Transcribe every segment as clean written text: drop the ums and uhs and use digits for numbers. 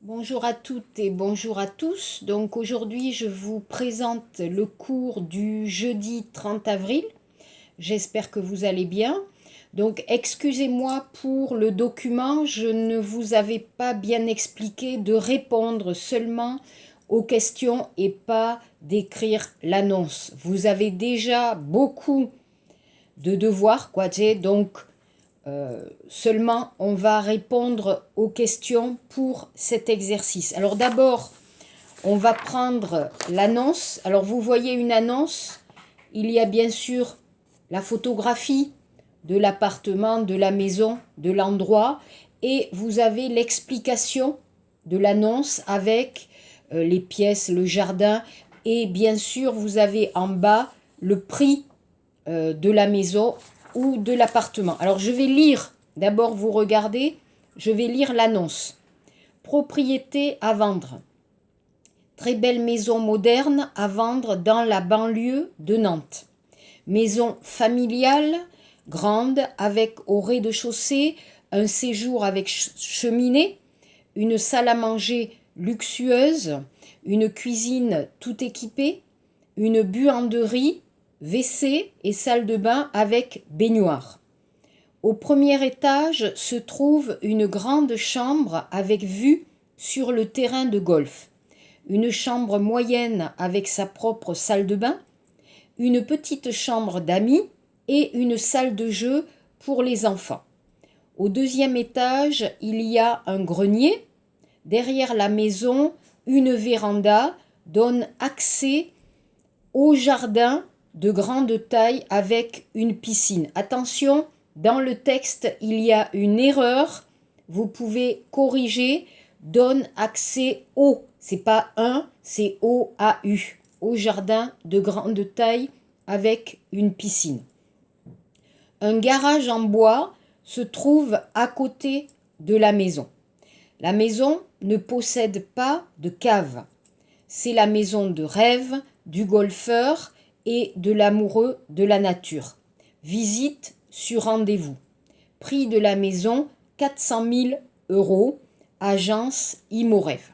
Bonjour à toutes et bonjour à tous. Donc aujourd'hui, je vous présente le cours du jeudi 30 avril. J'espère que vous allez bien. Donc excusez-moi pour le document, je ne vous avais pas bien expliqué de répondre seulement aux questions et pas d'écrire l'annonce. Vous avez déjà beaucoup de devoirs, quoi, tu sais, donc seulement on va répondre aux questions pour cet exercice. Alors d'abord, on va prendre l'annonce. Alors vous voyez une annonce, il y a bien sûr la photographie de l'appartement, de la maison, de l'endroit, et vous avez l'explication de l'annonce avec les pièces, le jardin, et bien sûr vous avez en bas le prix de la maison ou de l'appartement. Alors je vais lire, d'abord vous regardez, je vais lire l'annonce. Propriété à vendre. Très belle maison moderne à vendre dans la banlieue de Nantes. Maison familiale, grande, avec au rez-de-chaussée un séjour avec cheminée, une salle à manger luxueuse, une cuisine tout équipée, une buanderie, WC et salle de bain avec baignoire. Au premier étage se trouve une grande chambre avec vue sur le terrain de golf, une chambre moyenne avec sa propre salle de bain, une petite chambre d'amis et une salle de jeu pour les enfants. Au deuxième étage, il y a un grenier. Derrière la maison, une véranda donne accès au jardin de grande taille avec une piscine. Attention, dans le texte, il y a une erreur. Vous pouvez corriger. Donne accès au. C'est pas un, c'est O-A-U. Au jardin de grande taille avec une piscine. Un garage en bois se trouve à côté de la maison. La maison ne possède pas de cave. C'est la maison de rêve du golfeur et de l'amoureux de la nature. Visite sur rendez-vous. Prix de la maison 400 000 euros. Agence Imorêve.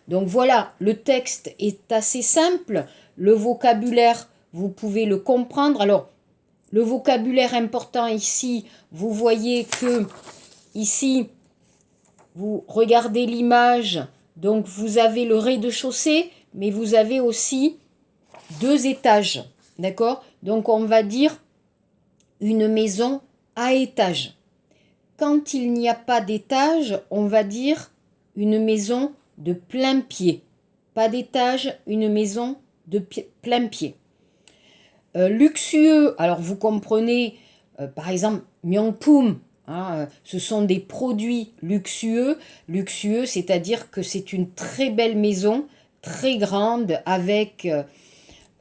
Donc voilà, le texte est assez simple. Le vocabulaire, vous pouvez le comprendre. Alors, le vocabulaire important ici, vous voyez que ici, vous regardez l'image, donc vous avez le rez-de-chaussée, mais vous avez aussi 2 étages, d'accord? Donc on va dire une maison à étage. Quand il n'y a pas d'étage, on va dire une maison de plein pied. Pas d'étage, une maison de plein pied. Luxueux, alors vous comprenez, par exemple, Myeongpum, hein, ce sont des produits luxueux. Luxueux, c'est-à-dire que c'est une très belle maison, très grande, avec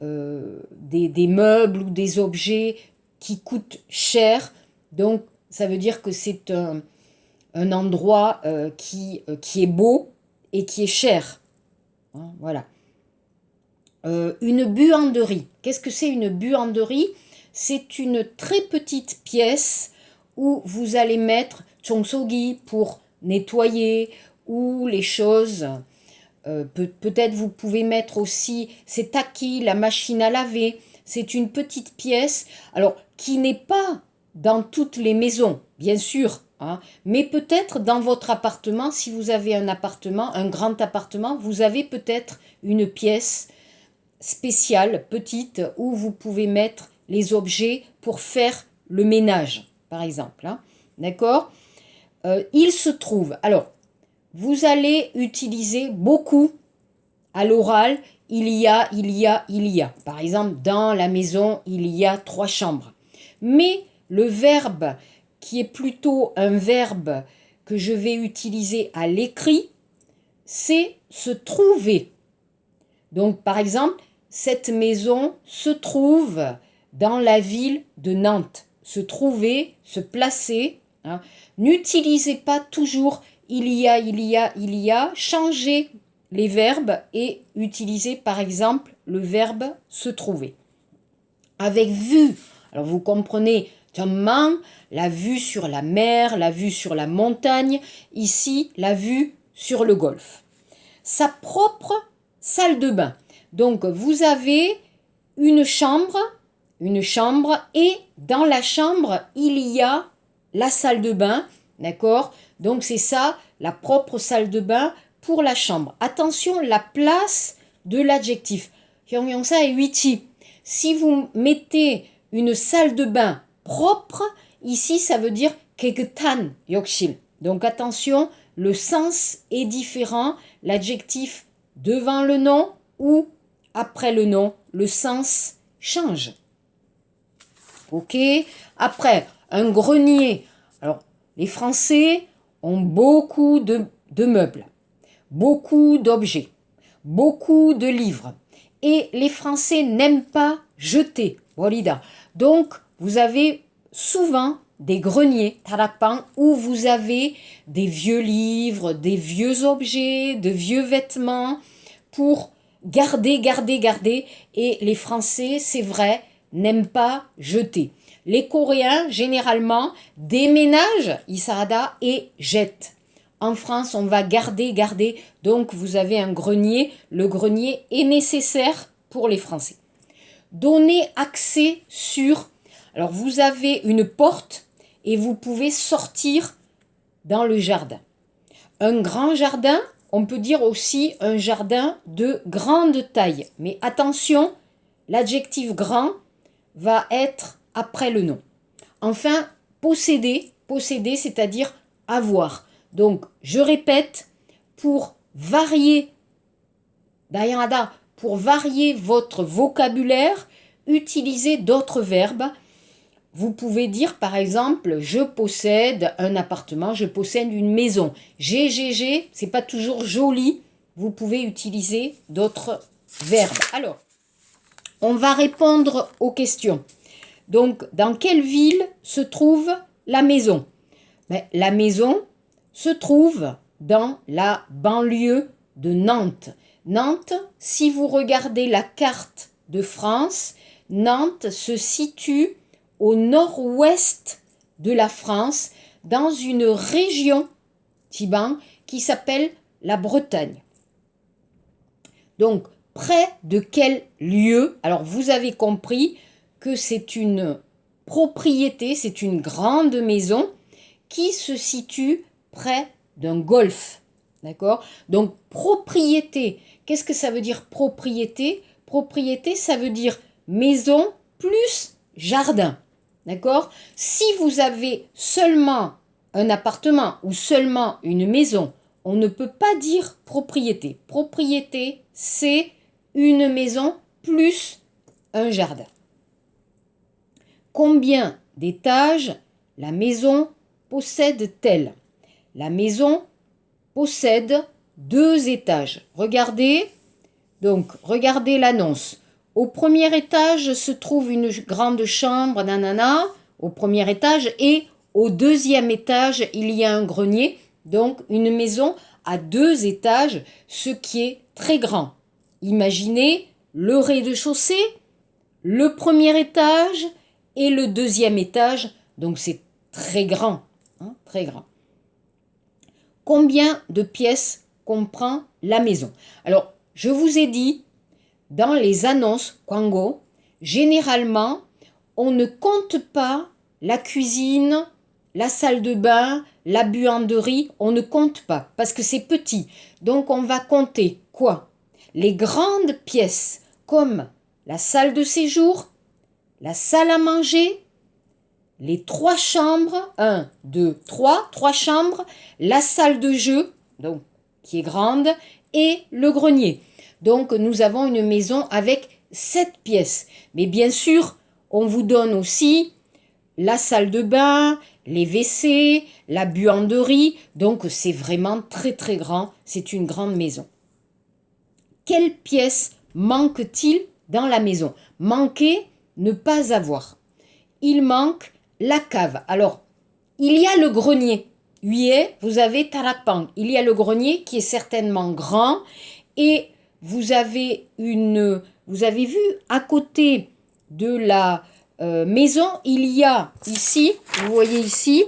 des meubles ou des objets qui coûtent cher. Donc, ça veut dire que c'est un endroit qui est beau et qui est cher. Hein, voilà. Une buanderie. Qu'est-ce que c'est une buanderie? C'est une très petite pièce où vous allez mettre chongsogi pour nettoyer ou les choses. Peut-être vous pouvez mettre aussi setaki, la machine à laver. C'est une petite pièce, alors qui n'est pas dans toutes les maisons, bien sûr, hein, mais peut-être dans votre appartement, si vous avez un appartement, un grand appartement, vous avez peut-être une pièce spéciale, petite, où vous pouvez mettre les objets pour faire le ménage, par exemple. Hein. D'accord. Il se trouve, alors, vous allez utiliser beaucoup à l'oral, il y a. Par exemple, dans la maison, il y a 3 chambres. Mais le verbe qui est plutôt un verbe que je vais utiliser à l'écrit, c'est se trouver. Donc, par exemple, cette maison se trouve dans la ville de Nantes. Se trouver, se placer. Hein. N'utilisez pas toujours il y a. Changez les verbes et utilisez par exemple le verbe se trouver. Avec vue, alors vous comprenez, la vue sur la mer, la vue sur la montagne, ici la vue sur le golfe. sa propre salle de bain. Donc, vous avez une chambre, et dans la chambre, il y a la salle de bain, d'accord? Donc, c'est ça, la propre salle de bain pour la chambre. Attention, la place de l'adjectif. Si vous mettez une salle de bain propre, ici, ça veut dire 깨끗한 욕실. Donc, attention, le sens est différent. L'adjectif devant le nom ou après le nom, le sens change. Ok. Après, un grenier. Alors, les Français ont beaucoup de meubles, beaucoup d'objets, beaucoup de livres. Et les Français n'aiment pas jeter. Donc, vous avez souvent des greniers, tarakpan, où vous avez des vieux livres, des vieux objets, de vieux vêtements pour garder. Et les Français, c'est vrai, n'aiment pas jeter. Les Coréens, généralement, déménagent, isarada, et jettent. En France, on va garder. Donc, vous avez un grenier. Le grenier est nécessaire pour les Français. Donner accès sur... Alors, vous avez une porte et vous pouvez sortir dans le jardin. Un grand jardin, on peut dire aussi un jardin de grande taille. Mais attention, l'adjectif grand va être après le nom. Enfin, posséder, c'est-à-dire avoir. Donc, je répète, pour varier votre vocabulaire, utilisez d'autres verbes. Vous pouvez dire par exemple, je possède un appartement, je possède une maison. C'est pas toujours joli. Vous pouvez utiliser d'autres verbes. Alors, on va répondre aux questions. Donc, dans quelle ville se trouve la maison? La maison se trouve dans la banlieue de Nantes. Nantes, si vous regardez la carte de France, Nantes se situe au nord-ouest de la France, dans une région, Tiban, qui s'appelle la Bretagne. Donc, près de quel lieu? Alors, vous avez compris que c'est une propriété, c'est une grande maison qui se situe près d'un golfe. D'accord? Donc, propriété. Qu'est-ce que ça veut dire propriété? Propriété, ça veut dire maison plus jardin. D'accord? Si vous avez seulement un appartement ou seulement une maison, on ne peut pas dire propriété. Propriété, c'est une maison plus un jardin. Combien d'étages la maison possède-t-elle? La maison possède 2 étages. Regardez l'annonce. Au premier étage se trouve une grande chambre, au premier étage, et au deuxième étage, il y a un grenier. Donc, une maison à 2 étages, ce qui est très grand. Imaginez le rez-de-chaussée, le premier étage et le deuxième étage. Donc, c'est très grand. Très grand. Combien de pièces comprend la maison? Alors, je vous ai dit, dans les annonces Kwango, généralement, on ne compte pas la cuisine, la salle de bain, la buanderie, on ne compte pas parce que c'est petit. Donc, on va compter quoi? Les grandes pièces comme la salle de séjour, la salle à manger, les 3 chambres, 1, 2, 3 chambres, la salle de jeu, donc qui est grande, et le grenier. Donc, nous avons une maison avec 7 pièces. Mais bien sûr, on vous donne aussi la salle de bain, les WC, la buanderie. Donc, c'est vraiment très, très grand. C'est une grande maison. Quelles pièces manque-t-il dans la maison? Manquer, ne pas avoir. Il manque la cave. Alors, il y a le grenier. Vous avez tarakpan. Il y a le grenier qui est certainement grand et vous avez vu à côté de la maison, il y a ici, vous voyez ici,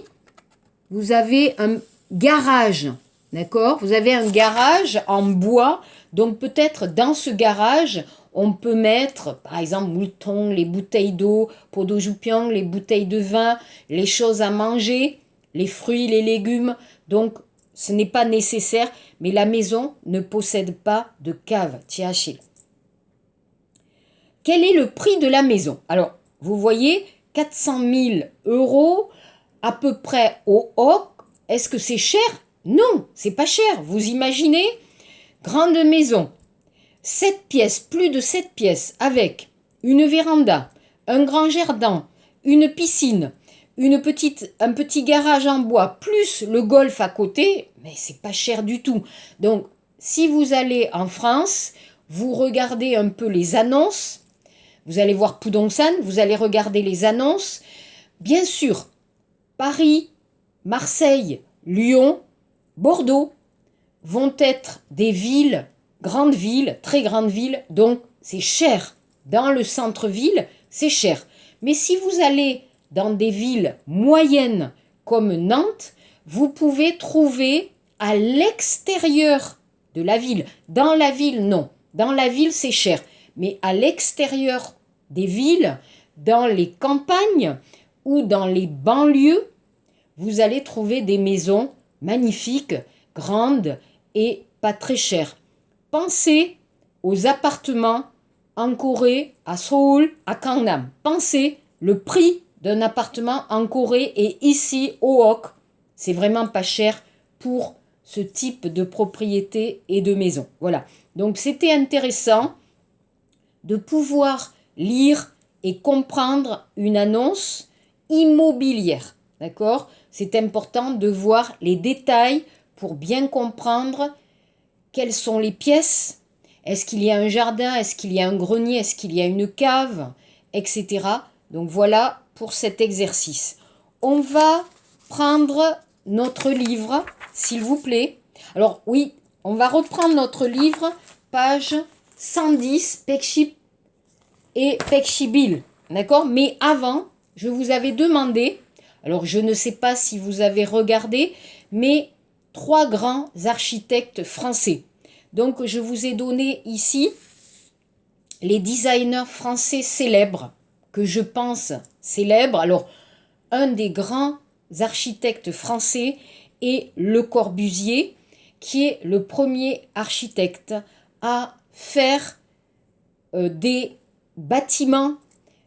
vous avez un garage. d'accord? Vous avez un garage en bois, donc peut-être dans ce garage, on peut mettre, par exemple, mouton, les bouteilles d'eau, pot d'eau joupion, les bouteilles de vin, les choses à manger, les fruits, les légumes. Donc, ce n'est pas nécessaire, mais la maison ne possède pas de cave. Tiachil. Quel est le prix de la maison? Alors, vous voyez, 400 000 euros, à peu près au HOC. Est-ce que c'est cher? Non, c'est pas cher. Vous imaginez? Grande maison, 7 pièces, plus de 7 pièces, avec une véranda, un grand jardin, une piscine, un petit garage en bois, plus le golf à côté, mais c'est pas cher du tout. Donc, si vous allez en France, vous regardez un peu les annonces, vous allez voir Pudongsan, vous allez regarder les annonces. Bien sûr, Paris, Marseille, Lyon, Bordeaux vont être des villes, grandes villes, très grandes villes, donc c'est cher. Dans le centre-ville, c'est cher. Mais si vous allez dans des villes moyennes comme Nantes, vous pouvez trouver à l'extérieur de la ville. Dans la ville, non. Dans la ville, c'est cher. Mais à l'extérieur des villes, dans les campagnes ou dans les banlieues, vous allez trouver des maisons magnifiques, grandes et pas très chères. Pensez aux appartements en Corée, à Séoul, à Gangnam. Pensez le prix d'un appartement en Corée et ici au HOC. C'est vraiment pas cher pour ce type de propriété et de maison. Voilà. Donc c'était intéressant de pouvoir lire et comprendre une annonce immobilière. D'accord? C'est important de voir les détails pour bien comprendre quelles sont les pièces. Est-ce qu'il y a un jardin? Est-ce qu'il y a un grenier? Est-ce qu'il y a une cave? Etc. Donc voilà pour cet exercice. On va prendre notre livre, s'il vous plaît. Alors oui, on va reprendre notre livre, page 110, Pekship et Pekshibil. D'accord? Mais avant, je vous avais demandé, alors je ne sais pas si vous avez regardé, mais 3 grands architectes français. Donc je vous ai donné ici les designers français célèbres, que je pense célèbres. Alors, un des grands architectes français est Le Corbusier, qui est le premier architecte à faire des bâtiments,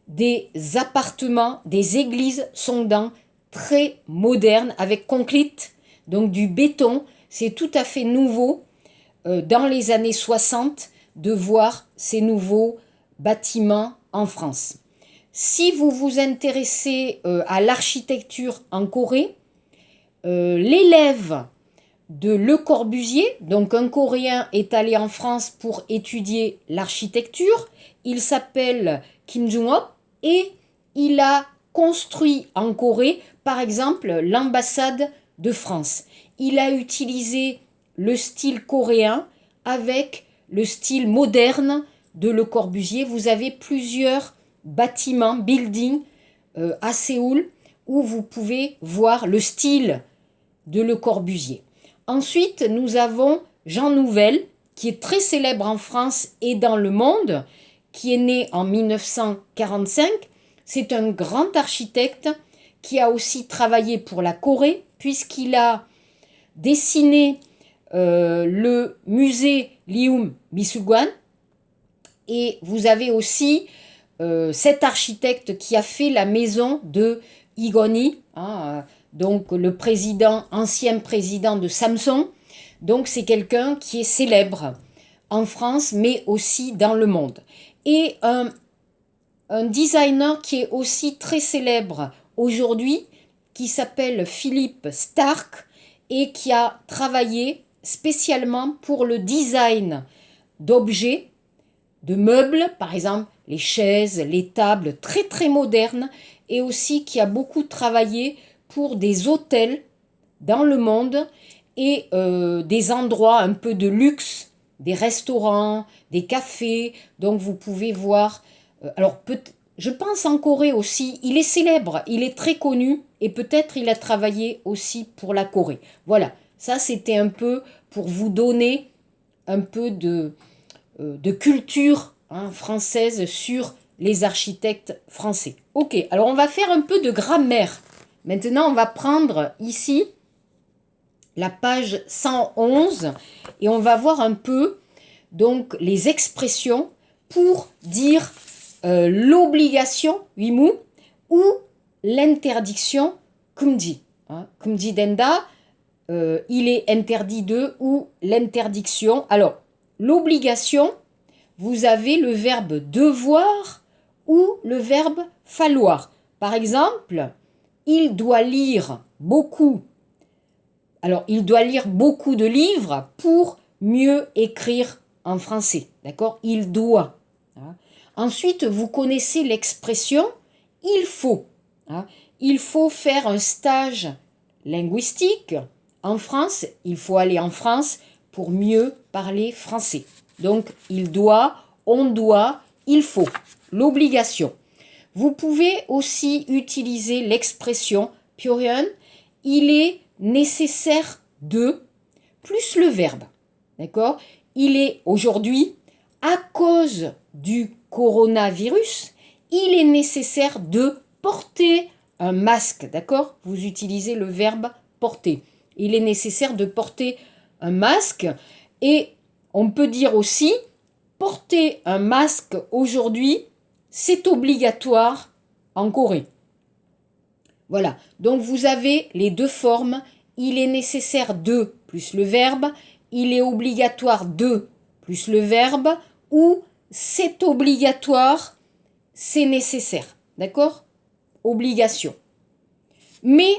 des appartements, des églises sondants très modernes avec concrete, donc du béton. C'est tout à fait nouveau dans les années 60 de voir ces nouveaux bâtiments en France. Si vous vous intéressez à l'architecture en Corée, l'élève de Le Corbusier, donc un Coréen est allé en France pour étudier l'architecture, il s'appelle Kim Jong-ok et il a construit en Corée, par exemple, l'ambassade de France. Il a utilisé le style coréen avec le style moderne de Le Corbusier. Vous avez plusieurs bâtiments, buildings à Séoul où vous pouvez voir le style de Le Corbusier. Ensuite, nous avons Jean Nouvel, qui est très célèbre en France et dans le monde, qui est né en 1945. C'est un grand architecte qui a aussi travaillé pour la Corée, puisqu'il a dessiné le musée Lium Misuguan. Et vous avez aussi cet architecte qui a fait la maison de Igoni, donc le président, ancien président de Samsung. Donc c'est quelqu'un qui est célèbre en France, mais aussi dans le monde. Et un designer qui est aussi très célèbre aujourd'hui, qui s'appelle Philippe Starck et qui a travaillé spécialement pour le design d'objets, de meubles, par exemple les chaises, les tables très très modernes, et aussi qui a beaucoup travaillé pour des hôtels dans le monde et des endroits un peu de luxe, des restaurants, des cafés. Donc vous pouvez voir, je pense en Corée aussi, il est célèbre, il est très connu et peut-être il a travaillé aussi pour la Corée. Voilà, Ça, c'était un peu pour vous donner un peu de culture française sur les architectes français. Ok, alors on va faire un peu de grammaire. Maintenant, on va prendre ici la page 111 et on va voir un peu donc les expressions pour dire l'obligation, wimou, ou l'interdiction, kumji. Kumji denda, il est interdit de, ou l'interdiction. Alors, l'obligation, vous avez le verbe devoir ou le verbe falloir. Par exemple, il doit lire beaucoup. Alors, il doit lire beaucoup de livres pour mieux écrire en français. D'accord? Il doit. Ensuite, vous connaissez l'expression il faut. Il faut faire un stage linguistique en France. Il faut aller en France pour mieux parler français. Donc, il doit, on doit, il faut. L'obligation. Vous pouvez aussi utiliser l'expression pyohyun. Il est nécessaire de plus le verbe. D'accord? Il est aujourd'hui, à cause du coronavirus, il est nécessaire de porter un masque. D'accord? Vous utilisez le verbe porter. Il est nécessaire de porter un masque et on peut dire aussi porter un masque aujourd'hui, c'est obligatoire en Corée. Voilà, donc vous avez les deux formes. Il est nécessaire de plus le verbe, il est obligatoire de plus le verbe, ou c'est obligatoire, c'est nécessaire. D'accord? Obligation. Mais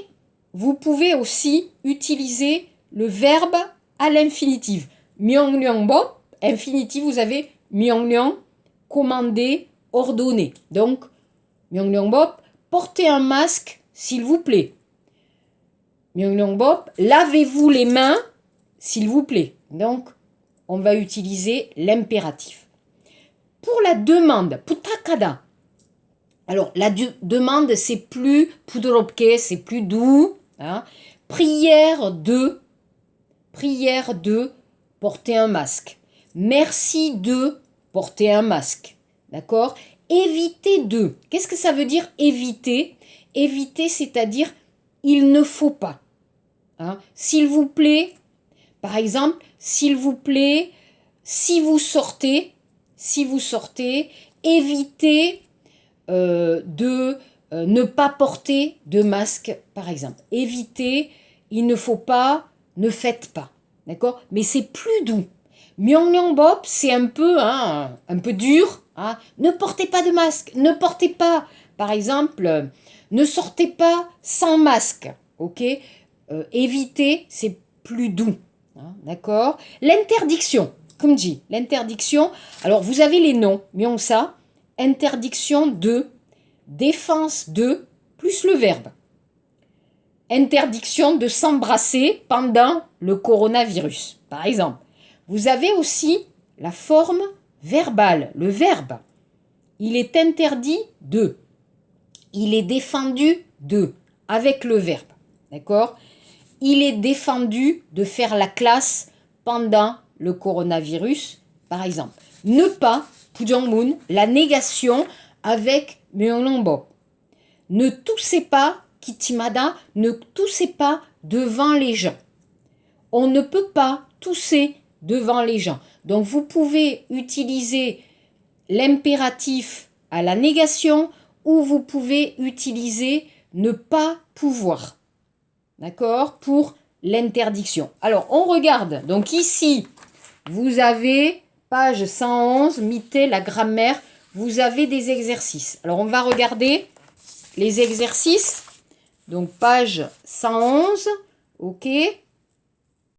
vous pouvez aussi utiliser le verbe à l'infinitive. Myeongryong-bop, infinitif, vous avez Myeongryong, commander, ordonner. Donc, Myeongryong-bop, portez un masque, s'il vous plaît. Myeongryong-bop, lavez-vous les mains, s'il vous plaît. Donc, on va utiliser l'impératif. Pour la demande, putakada. Alors, la demande, c'est plus pudropke, c'est plus doux. Prière de porter un masque. Merci de porter un masque. D'accord? Éviter de. Qu'est-ce que ça veut dire éviter? Éviter, c'est-à-dire il ne faut pas. S'il vous plaît, par exemple, s'il vous plaît, si vous sortez, évitez de ne pas porter de masque, par exemple. Évitez, il ne faut pas, ne faites pas. D'accord? Mais c'est plus doux. Myeongryong-bop, c'est un peu dur. Ne portez pas de masque, ne portez pas. Par exemple, ne sortez pas sans masque. Ok? Évitez, c'est plus doux. D'accord? L'interdiction, comme dit, l'interdiction. Alors, vous avez les noms. Myeongsa, interdiction de, défense de, plus le verbe. Interdiction de s'embrasser pendant le coronavirus, par exemple. Vous avez aussi la forme verbale, le verbe. Il est interdit de. Il est défendu de, avec le verbe. D'accord? Il est défendu de faire la classe pendant le coronavirus, par exemple. Ne pas, Pujangmun, la négation avec Myeongryong-bop. Ne toussez pas, Kichimada, ne toussez pas devant les gens. On ne peut pas tousser devant les gens. Donc vous pouvez utiliser l'impératif à la négation ou vous pouvez utiliser ne pas pouvoir. D'accord? Pour l'interdiction. Alors on regarde. Donc ici, vous avez page 111, Mité, la grammaire. Vous avez des exercices. Alors on va regarder les exercices. Donc page 111. Ok.